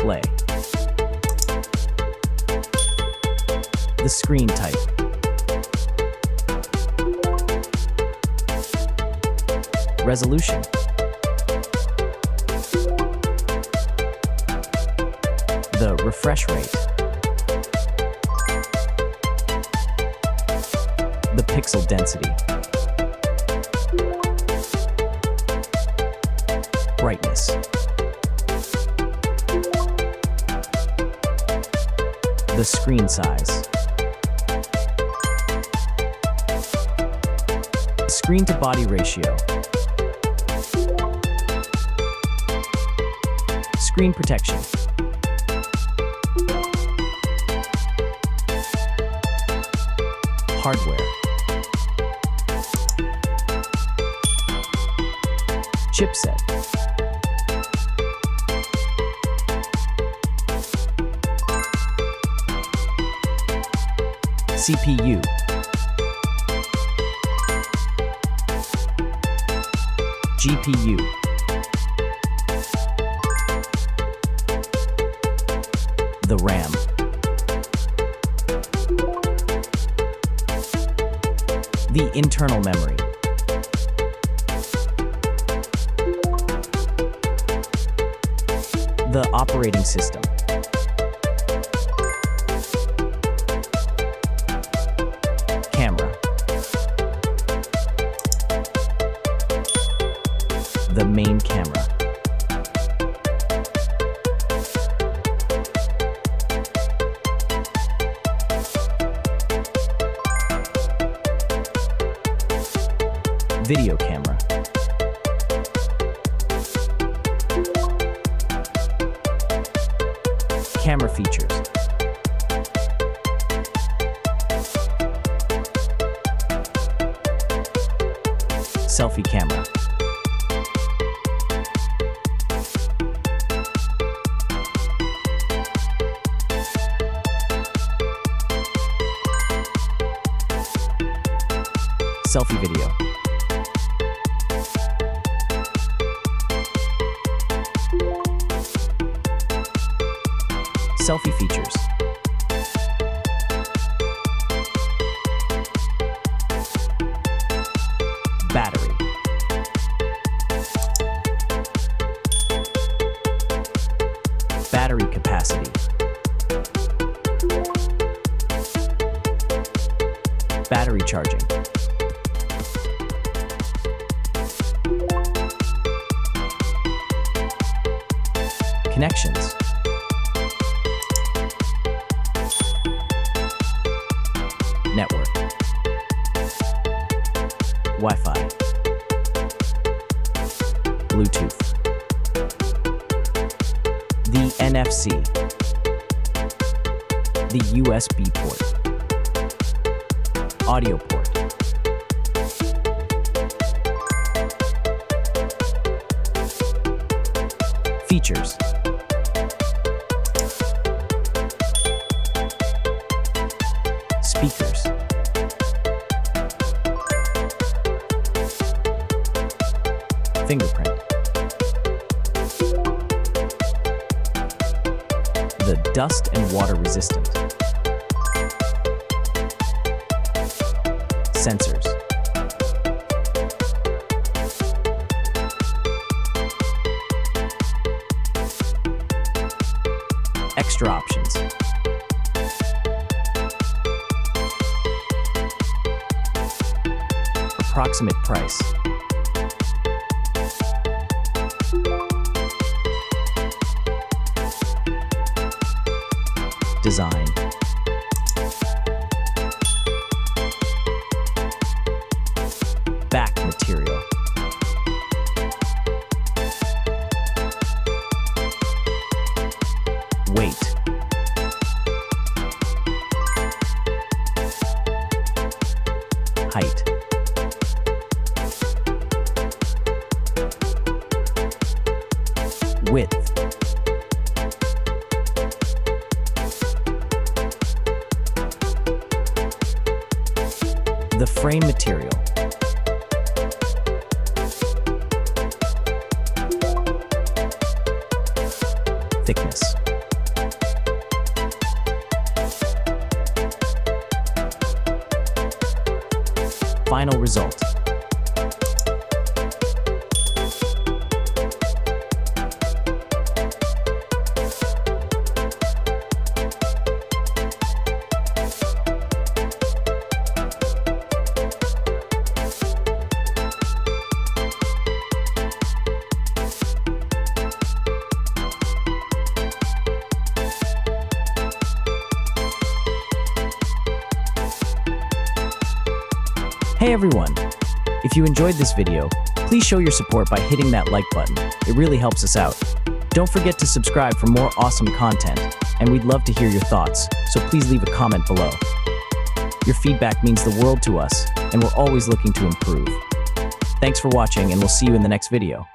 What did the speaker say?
display. The screen type. Resolution. The refresh rate. The pixel density. Brightness. The screen size. Screen to body ratio. Screen protection. Hardware. Chipset. CPU. GPU. The RAM. The internal memory. The operating system. Camera. The main camera. Video camera. Camera features. Selfie camera. Selfie video. Selfie features. Battery. Battery capacity. Battery charging. Connections. Network. Wi-Fi. Bluetooth. The NFC. The USB port. Audio port. Features. Speakers. Fingerprint. The dust and water resistant. Sensors. Extra options. Approximate price. Design. Back material. Weight. Height. Width. The frame material. Thickness. final result. Hey everyone! If you enjoyed this video, please show your support by hitting that like button. It really helps us out. Don't forget to subscribe for more awesome content, and we'd love to hear your thoughts, so please leave a comment below. Your feedback means the world to us, and we're always looking to improve. Thanks for watching, and we'll see you in the next video.